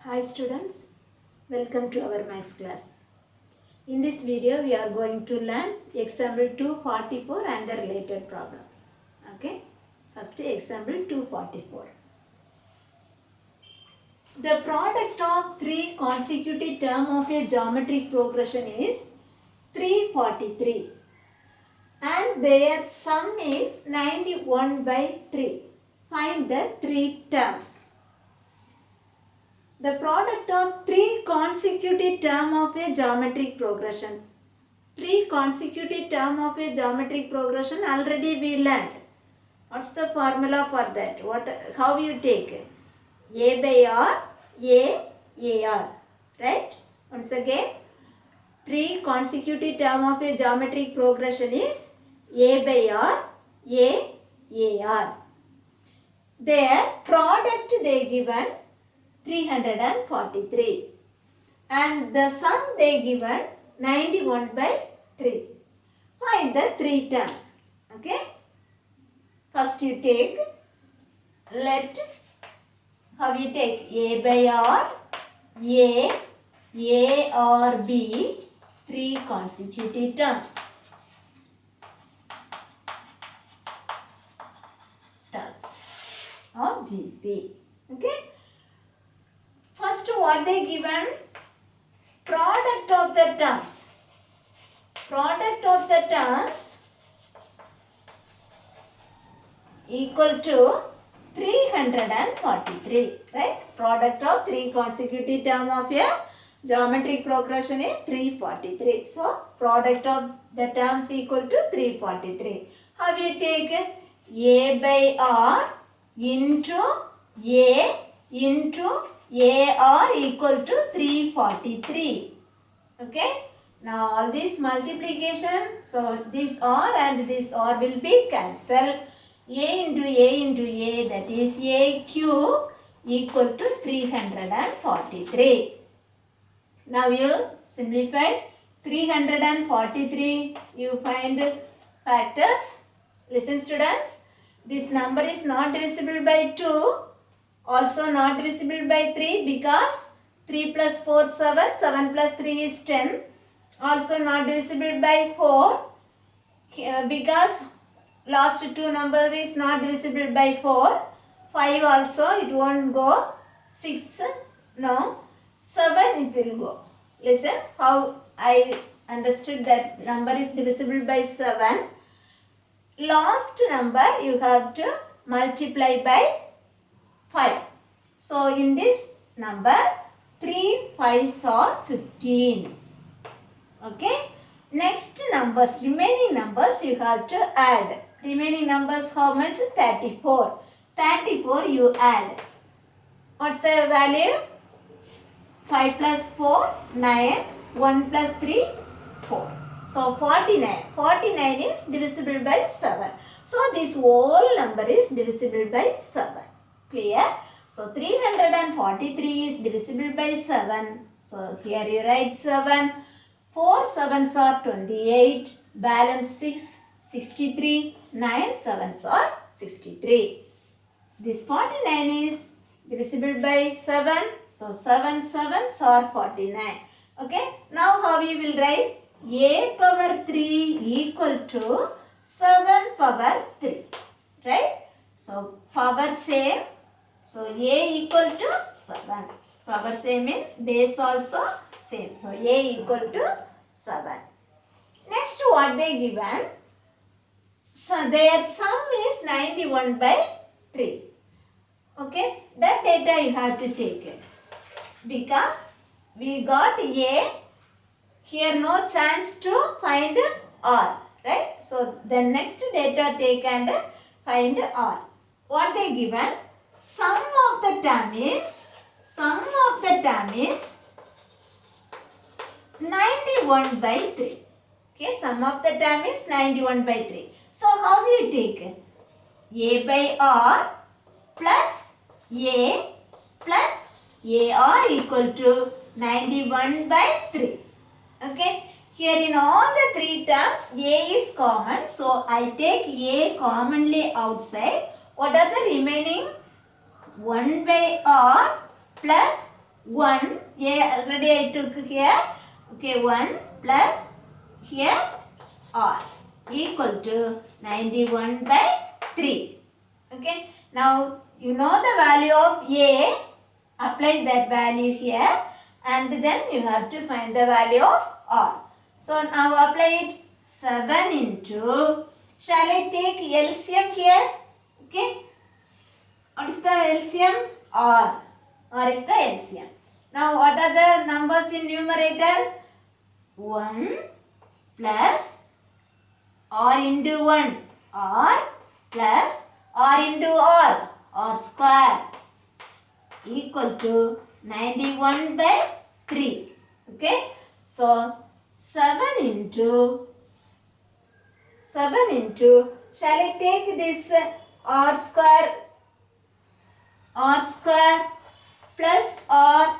Hi students, welcome to our maths class. In this video we are going to learn example 244 and the related problems. Okay, first example 244. The product of three consecutive terms of a geometric progression is 343 and their sum is 91 by 3. Find the three terms. The product of three consecutive terms of a geometric progression. Three consecutive terms of a geometric progression already we learned. What's the formula for that? How you take? A by R, A R. Right? Once again, three consecutive terms of a geometric progression is A by R, A R. Their product they given 343 and the sum they given 91 by 3. Find the three terms. Okay. First you take, how you take A by R, A or B, three consecutive terms. Of GP. Okay. First what they given? Product of the terms. Product of the terms equal to 343. Right? Product of three consecutive terms of a geometric progression is 343. So, product of the terms equal to 343. How we take A by R into A into AR equal to 343. Okay. Now all this multiplication, so this R and this R will be cancelled. A into A, that is A cube equal to 343. Now you simplify 343, you find factors. Listen students, this number is not divisible by 2. Also not divisible by 3 because 3 plus 4 7, 7 plus 3 is 10. Also not divisible by 4 because last two number is not divisible by 4. 5 also it won't go. 6 no. 7 it will go. Listen how I understood that number is divisible by 7. Last number you have to multiply by 5. So, in this number, 3 5s are 15. Okay. Next numbers, remaining numbers you have to add. Remaining numbers how much? 34. 34 you add. What's the value? 5 plus 4, 9. 1 plus 3, 4. So, 49. 49 is divisible by 7. So, this whole number is divisible by 7. Clear? So, 343 is divisible by 7. So, here you write 7. 4 7s are 28. Balance 6, 63. 9 7s are 63. This 49 is divisible by 7. So, 7 7s are 49. Okay. Now, how we will write? A power 3 equal to 7 power 3. Right? So, power same. So, A equal to 7. Power same means base also same. So, A equal to 7. Next, what they given? So, their sum is 91 by 3. Okay. That data you have to take it. Because we got A. Here no chance to find R. Right. So, the next data take and find R. What they given? Sum of the term is 91 by 3. Okay, sum of the term is 91 by 3. So, how we take? A by R plus A plus AR equal to 91 by 3. Okay, here in all the three terms A is common. So, I take A commonly outside. What are the remaining? 1 by R plus 1, already I took here, okay, 1 plus here r equal to 91 by 3. Okay, now you know the value of a, apply that value here and then you have to find the value of r. So now apply it. 7 into, shall I take LCM here? Okay, what is the LCM? R. R is the LCM. Now what are the numbers in numerator? 1 plus r into 1, r plus r into r square equal to 91 by 3. Okay, so 7 into, shall I take this r square plus r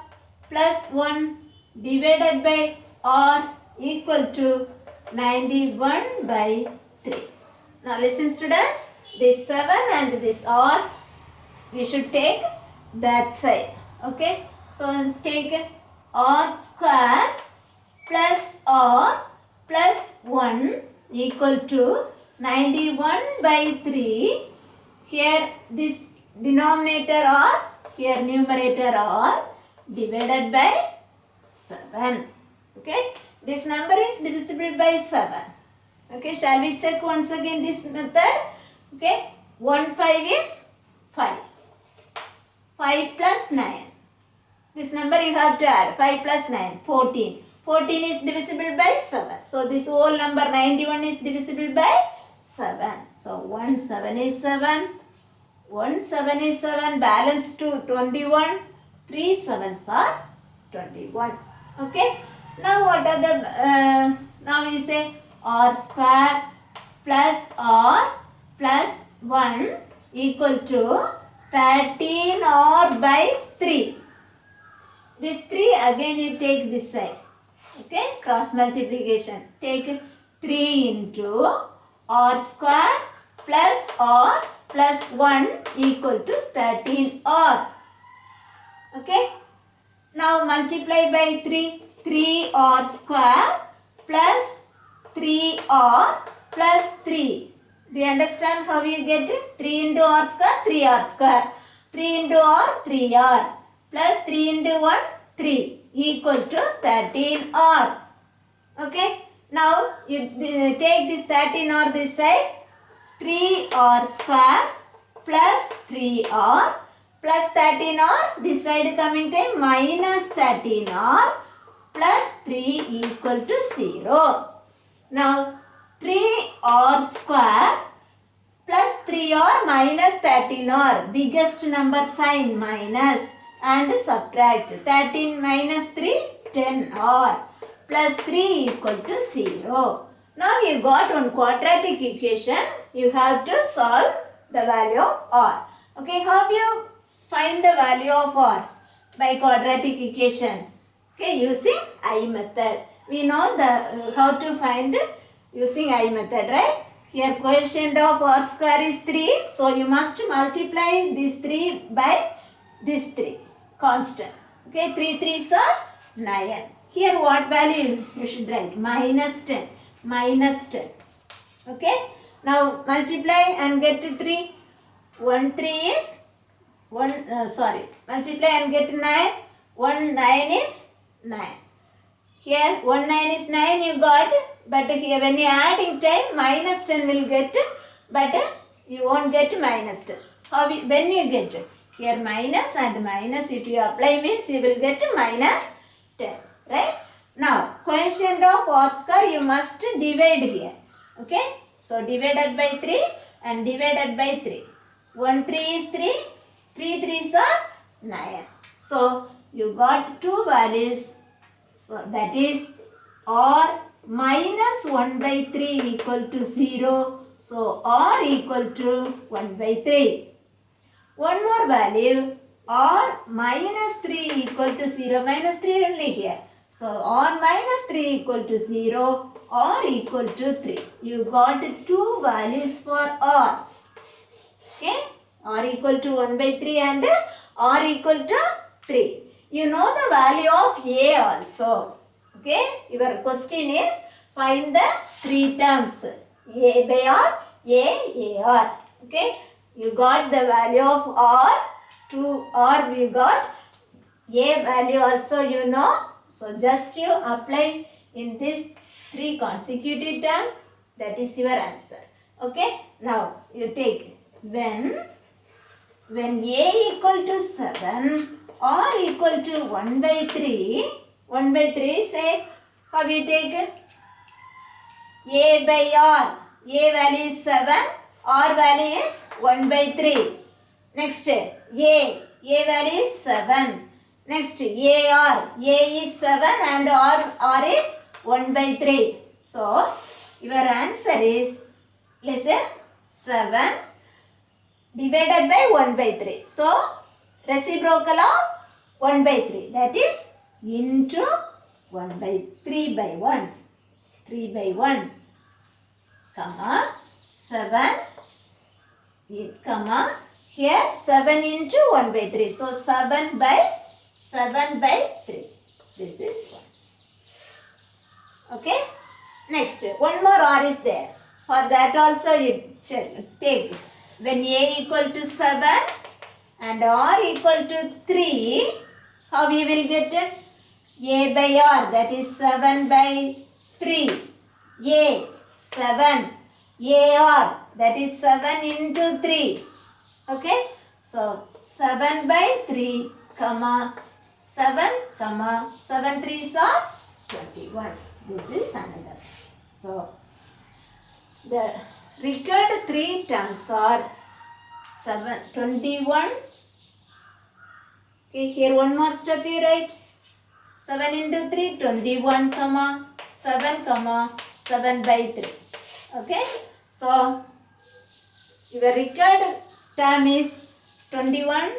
plus 1 divided by r equal to 91 by 3. Now listen students, this 7 and this r we should take that side. Okay, so take r square plus r plus 1 equal to 91 by 3. Here this denominator r, here numerator r divided by 7. Okay, this number is divisible by 7. Okay, shall we check once again this method? Okay, 1 5 is 5. 5 plus 9. This number you have to add. 5 plus 9, 14. 14 is divisible by 7. So this whole number 91 is divisible by 7. So 1 7 is 7. 1 7 is 7. Balance to 21. 3 7s are 21. Okay. Now what are the, now you say r square plus r plus 1 equal to 13 r by 3. This 3 again you take this side. Okay, cross multiplication. Take 3 into r square plus r plus 1 equal to 13r. Okay, now multiply by 3. 3r square plus 3r plus 3. Do you understand how you get it? 3 into r square, 3r square. 3 into r, 3r. Plus 3 into 1, 3 equal to 13r. Okay. Now you take this 13r this side. 3r square plus 3r plus 13r. This side coming time minus 13r plus 3 equal to 0. Now 3r square plus 3r minus 13r. Biggest number sign minus and subtract. 13 minus 3, 10r plus 3 equal to 0. Now you got one quadratic equation. You have to solve the value of r. Okay, how you find the value of r? By quadratic equation. Okay, using I method. We know the how to find using I method, right? Here coefficient of r square is 3. So you must multiply this 3 by this 3. Constant. Okay, 3 3s are 9. Here what value you should write? Minus 10. Minus 10. Okay. Now multiply and get to 3. 1 3 is 1. Multiply and get 9. 1 9 is 9. Here 1 9 is 9 you got. But here when you adding 10, minus 10 will get. But you won't get minus 10. How when you get it? Here minus and minus, if you apply means you will get minus 10. Right? Now coefficient of r square you must divide here. Okay? So divided by 3 and divided by 3. 1 3 is 3. 3 3s are 9. So you got two values. So that is r minus 1 by 3 equal to 0. So r equal to 1 by 3. One more value, r minus 3 equal to 0. Minus 3 only here. So r minus 3 equal to 0. R equal to 3. You got two values for r. Okay. R equal to 1 by 3 and r equal to 3. You know the value of A also. Okay, your question is find the three terms A by R, A R. Okay, you got the value of R, 2R we got, A value also you know. So just you apply in this three consecutive term, that is your answer. Okay, now you take when A equal to 7, R equal to 1 by 3, 1 by 3 say, how you take A by R, A value is 7, R value is 1 by 3. Next A value is 7. Next AR, A is 7 and R is 1 by 3. So your answer is, listen, 7 divided by 1 by 3. So reciprocal of 1 by 3, that is into 1 by 3 by 1. 3 by 1 comma 7 comma here 7 into 1 by 3. So 7 by 3. This is 1. Okay. Next, one more R is there. For that also you take when A equal to 7 and R equal to 3, how we will get A by R, that is 7 by 3. A 7 AR, that is 7 into 3. Okay. So 7 by 3 comma 7 comma 7 3s are 21. This is another. So the required three terms are 21. Okay, here one more step you write. 7 into 3, 21 comma 7 comma 7 by 3. Okay, so your required term is 21,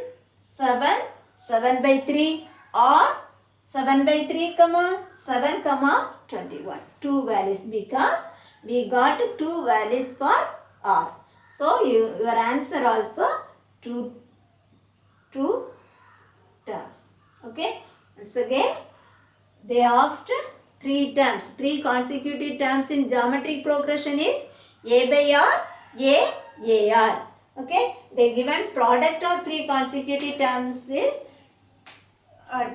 7, 7 by 3 or 7 by 3 comma 7 comma 21. Two values because we got two values for R. So your answer also two terms. Okay. Once again, they asked three terms. Three consecutive terms in geometric progression is A by R, A R. Okay. They given product of three consecutive terms is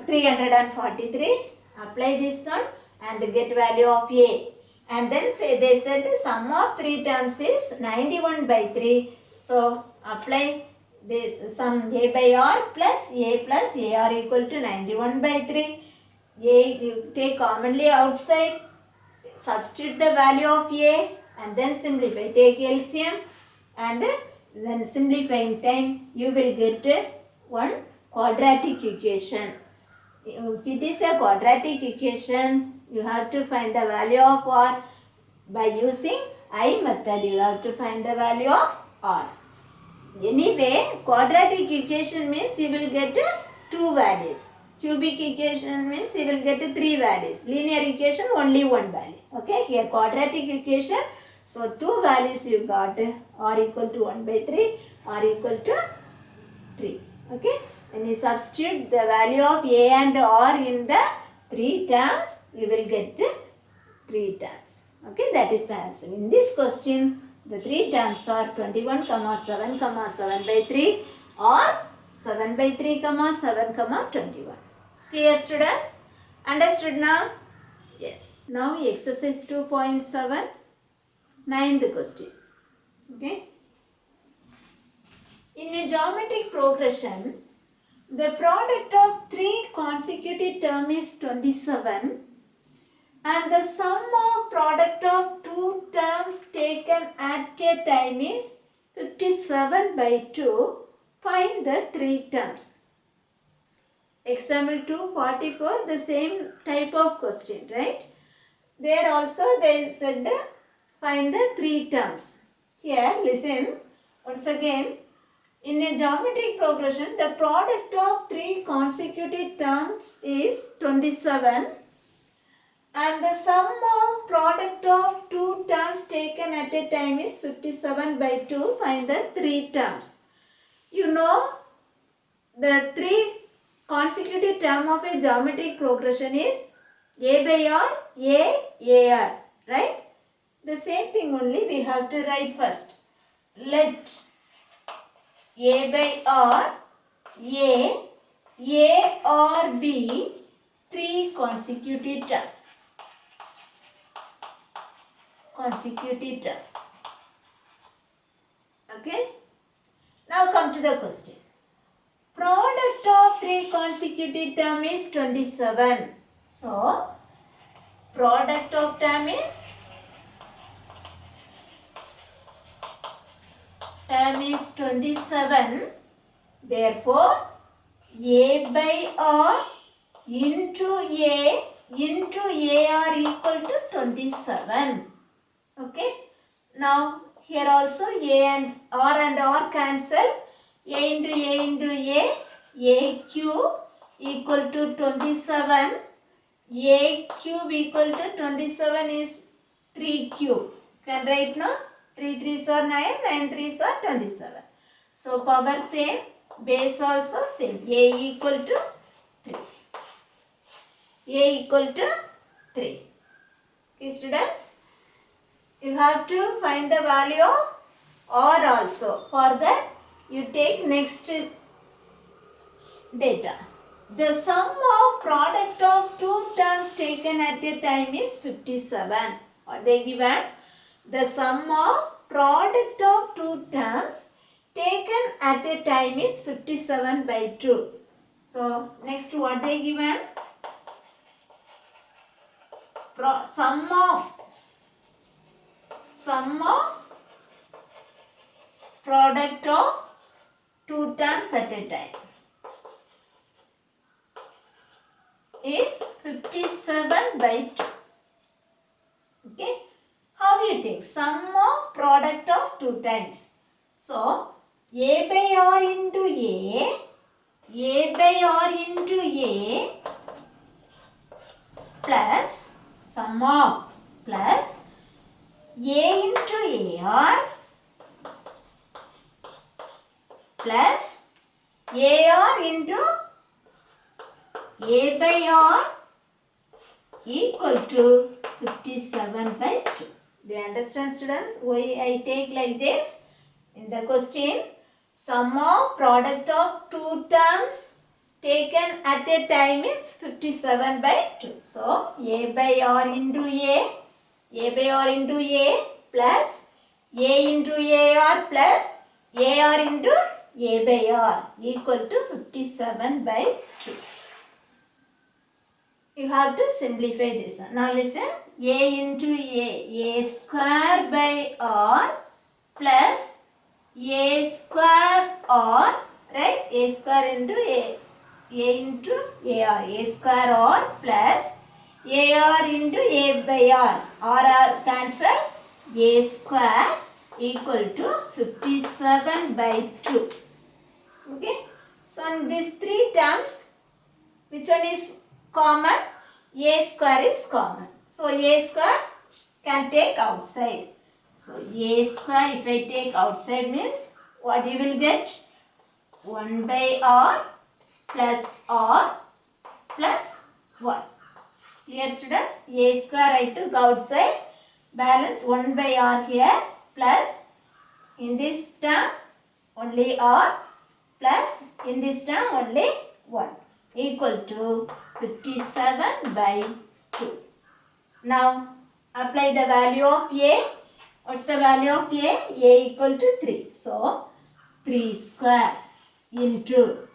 343. Apply this one and get value of A. And then they said the sum of three terms is 91 by 3. So apply this sum A by R plus AR equal to 91 by 3. A you take commonly outside, substitute the value of A and then simplify. Take LCM and then simplifying time you will get one quadratic equation. If it is a quadratic equation, you have to find the value of R by using I method. You have to find the value of R. Anyway, quadratic equation means you will get two values. Cubic equation means you will get three values. Linear equation only one value. Okay, here quadratic equation. So two values you got, R equal to 1 by 3, R equal to 3. Okay. When you substitute the value of A and R in the three terms, you will get three terms. Okay, that is the answer. In this question, the three terms are 21, 7, 7 by 3 or 7 by 3, 7, 21. Clear, students? Understood now? Yes. Now exercise 2.7, ninth question. Okay. In a geometric progression, the product of three consecutive terms is 27 and the sum of product of two terms taken at a time is 57 by 2. Find the three terms. Example 244, the same type of question, right? There also they said find the three terms. Here, listen once again. In a geometric progression, the product of three consecutive terms is 27 and the sum of product of two terms taken at a time is 57 by 2. Find the three terms. You know the three consecutive term of a geometric progression is a by r, a r, right? The same thing only we have to write first. Let a by r, a or b, 3 consecutive term. Okay. Now come to the question. Product of 3 consecutive term is 27. So, product of term is 27. Therefore, a by r into a are equal to 27. Okay. Now, here also a and r cancel. A into a cube equal to 27. A cube equal to 27 is 3 cube. Can write now? 3 3s are 9, 9 3s are 27. So, power same, base also same. A equal to 3. A equal to 3. Okay, students? You have to find the value of r also. For that, you take next data. The sum of product of two terms taken at a time is 57. What they given? The sum of product of two terms taken at a time is 57 by 2. So, next what they given? Sum of product of two terms at a time is 57 by 2. Okay. How you take? Sum of product of two times. So, a by r into a by r into a plus sum of plus a into ar plus ar into a by r equal to 57 by 2. Do you understand, students? Why I take like this? In the question, sum of product of two terms taken at a time is 57 by 2. So, a by r into a by r into a plus a into ar plus ar into a by r equal to 57 by 2. You have to simplify this one. Now listen, a into a square by r plus a square r, right? A square into a into ar, a square r plus ar into a by r cancel, a square equal to 57 by 2. Okay. So, in these three terms, which one is common? A square is common. So, a square can take outside. So, a square if I take outside means what you will get? 1 by r plus 1. Here students, a square I took outside, balance 1 by r here plus in this term only r plus in this term only 1 equal to 57 by 2. Now, apply the value of a. What's the value of a? A equal to 3. So, 3 square into,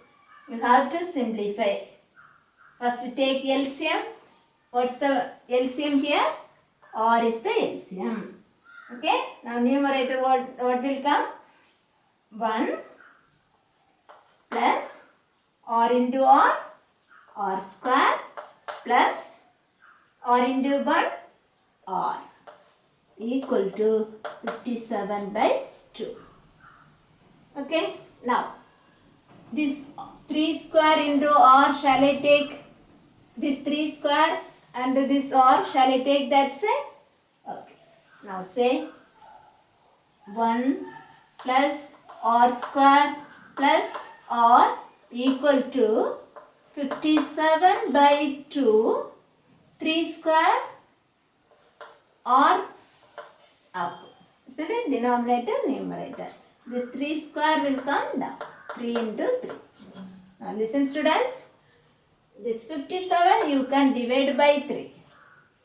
you have to simplify. First take LCM. What's the LCM here? R is the LCM. Okay. Now, numerator what will come? 1 plus r into r square plus r into 1 r equal to 57 by 2. Okay. Now, this 3 square into r shall I take this 3 square and this r shall I take that same? Okay. Now say 1 plus r square plus r equal to 57 by 2, 3 square or up. Isn't it? Denominator, numerator. This 3 square will come down. 3 into 3. Now listen students. This 57 you can divide by 3.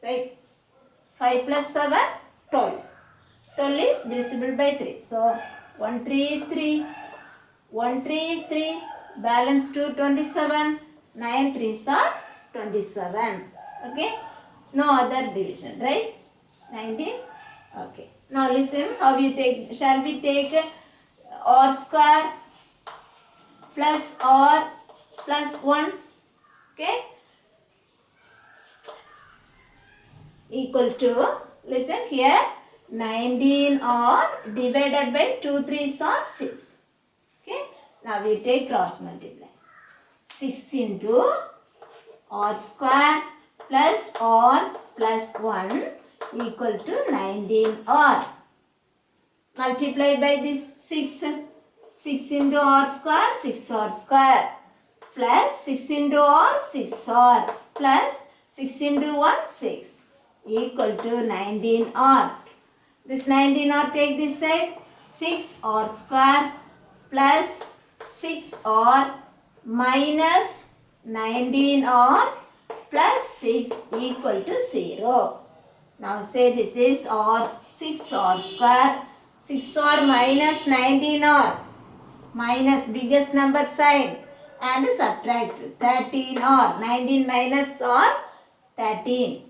Right? 5 plus 7, 12. 12 is divisible by 3. So 1 3 is 3. 1 3 is 3. Balance 2 27. 9 3s are 27. Okay? No other division. Right? 19. Okay. Now listen how you take. Shall we take r square plus r plus 1? Okay? Equal to, listen here, 19 or divided by 2 3s are 6. Okay? Now we take cross multiply. 6 into r square plus r plus 1 equal to 19r. Multiply by this 6. 6 into r square, 6r square. Plus 6 into r, 6r. Plus 6 into 1, 6. Equal to 19r. This 19r take this side. 6r square plus 6r minus 19r plus 6 equal to 0. Now say this is r 6r square. 6r minus 19r. Minus biggest number sign and subtract 13r. 19 minus r 13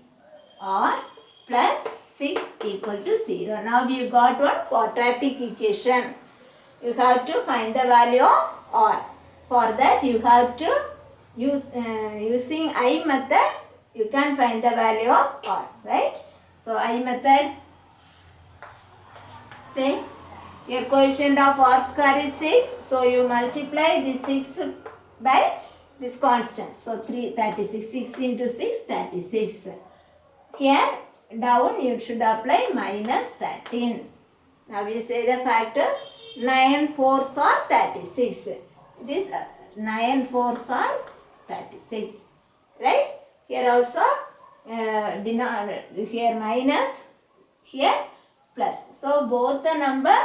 r plus 6 equal to 0. Now you got one quadratic equation. You have to find the value of r. For that you have to use using I method you can find the value of r. Right? So I method, say your coefficient of r square is 6. So you multiply this 6 by this constant. So 36. 6 into 6, 36. Here down you should apply minus 13. Now we say the factors. 9 4s are 36. This 9 4s are 36. Right? Here also here minus, here plus. So both the number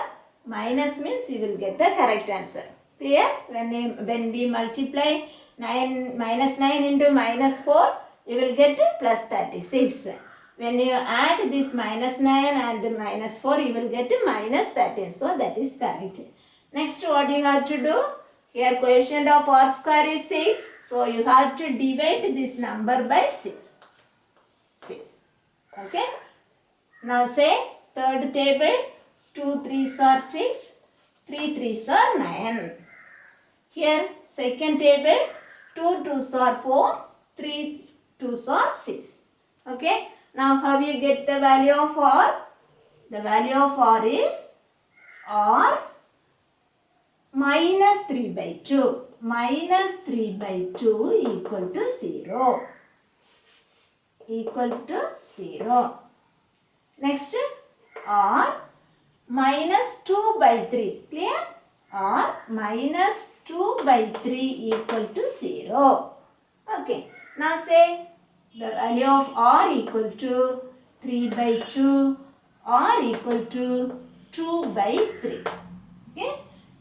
minus means you will get the correct answer. Clear? When we multiply 9 minus 9 into minus 4, you will get plus 36. When you add this minus 9 and the minus 4, you will get minus 13. So that is correct. Next, what you have to do? Here coefficient of r square is 6. So you have to divide this number by 6. 6. Okay? Now say third table. 2 3s are 6. 3 3s are 9. Here second table. 2 2s are 4. 3 2s are 6. Okay? Now how you get the value of r? The value of r is r minus 3 by 2. Minus 3 by 2 equal to 0. Equal to 0. Next, r minus 2 by 3. Clear? R minus 2 by 3 equal to 0. Okay. Now say the value of r equal to 3 by 2. R equal to 2 by 3. Okay.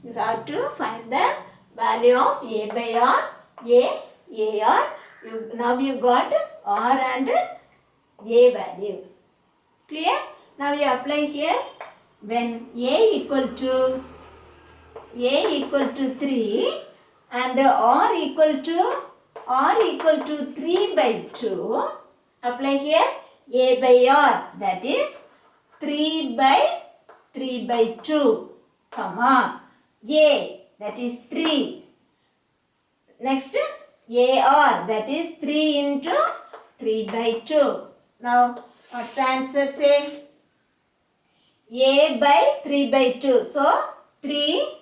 You have to find the value of a by r. R. Now you got r and a value. Clear? Now you apply here. When a equal to 3 and r equal to 3 by 2, apply here a by r, that is 3 by 2, comma a, that is 3. Next ar, that is 3 into 3 by 2. Now what's the answer? Say a by 3 by 2. So 3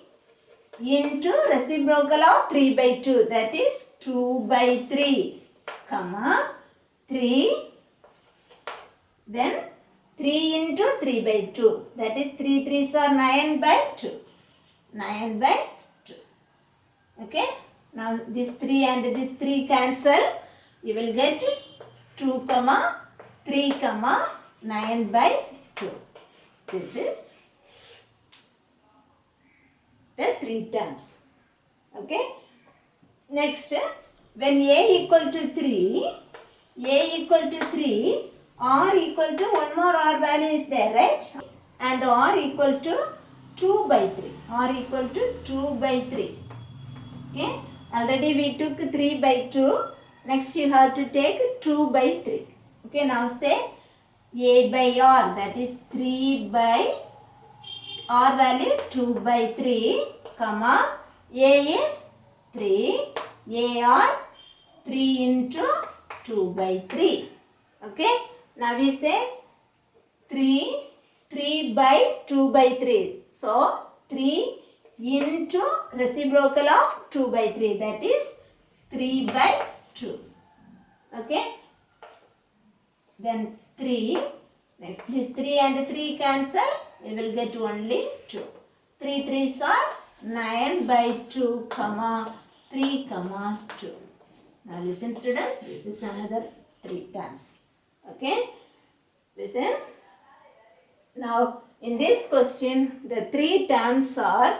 into reciprocal of 3 by 2, that is 2 by 3, comma 3, then 3 into 3 by 2, that is 3 3s are 9 by 2. 9 by 2. Okay. Now this 3 and this 3 cancel. You will get 2 comma 3 comma 9 by 2. This is the 3 terms. Okay. Next, when a equal to 3, r equal to one more r value is there, right? And r equal to 2 by 3. r equal to 2 by 3. Okay. Already we took 3 by 2. Next you have to take 2 by 3. Okay. Now say a by r, that is 3 by r value 2 by 3, comma a is 3, ar 3 into 2 by 3. Okay. Now we say 3 by 2 by 3. So 3 into reciprocal of 2 by 3, that is 3 by 2. Okay. Then 3. Next, this 3 and 3 cancel. We will get only 2. 3 3s are 9 by 2 comma 3 comma 2. Now listen students, this is another 3 times. Okay. Listen. Now in this question the 3 terms are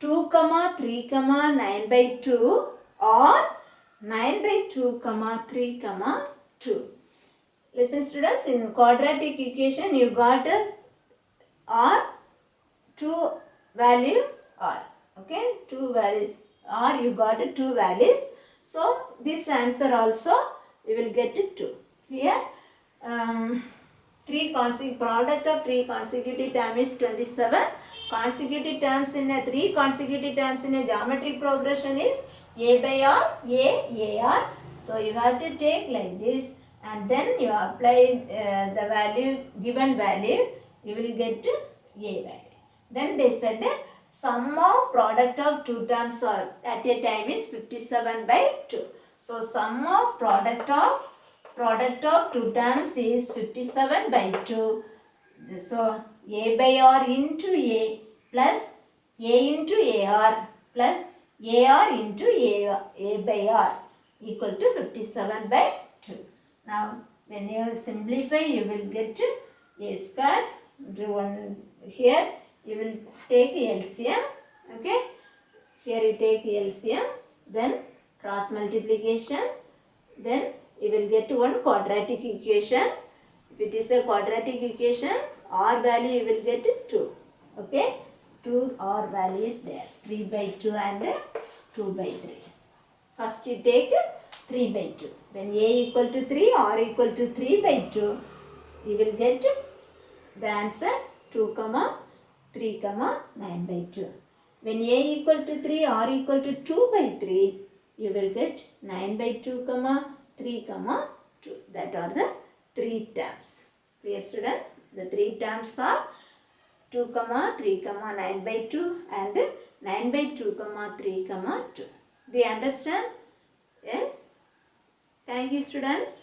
2 comma 3 comma 9 by 2 or 9 by 2 comma 3 comma 2. Listen students, in quadratic equation you got r, 2 value r. Okay, 2 values r, you got 2 values. So this answer also you will get 2. Here product of 3 consecutive terms is 27. Consecutive terms in a 3 consecutive terms in a geometric progression is a by r, a r. So you have to take like this and then you apply the value, given value, you will get a value. Then they said sum of product of 2 terms are at a time is 57 by 2. So sum of product of 2 terms is 57 by 2. So a by r into a plus a into ar plus ar into a by r equal to 57 by 2. Now when you simplify you will get a square. Here you will take LCM. Okay. Here you take LCM. Then cross multiplication. Then you will get one quadratic equation. If it is a quadratic equation, r value you will get 2. Okay. 2 r value is there. 3 by 2 and 2 by 3. First you take 3 by 2. When a equal to 3, r equal to 3 by 2, you will get the answer 2 comma 3 comma 9 by 2. When a equal to 3, r equal to 2 by 3, you will get 9 by 2 comma 3 comma 2. That are the 3 terms. Clear students? The 3 terms are 2 comma 3 comma 9 by 2 and 9 by 2 comma 3 comma 2. Do you understand? Yes? Thank you students.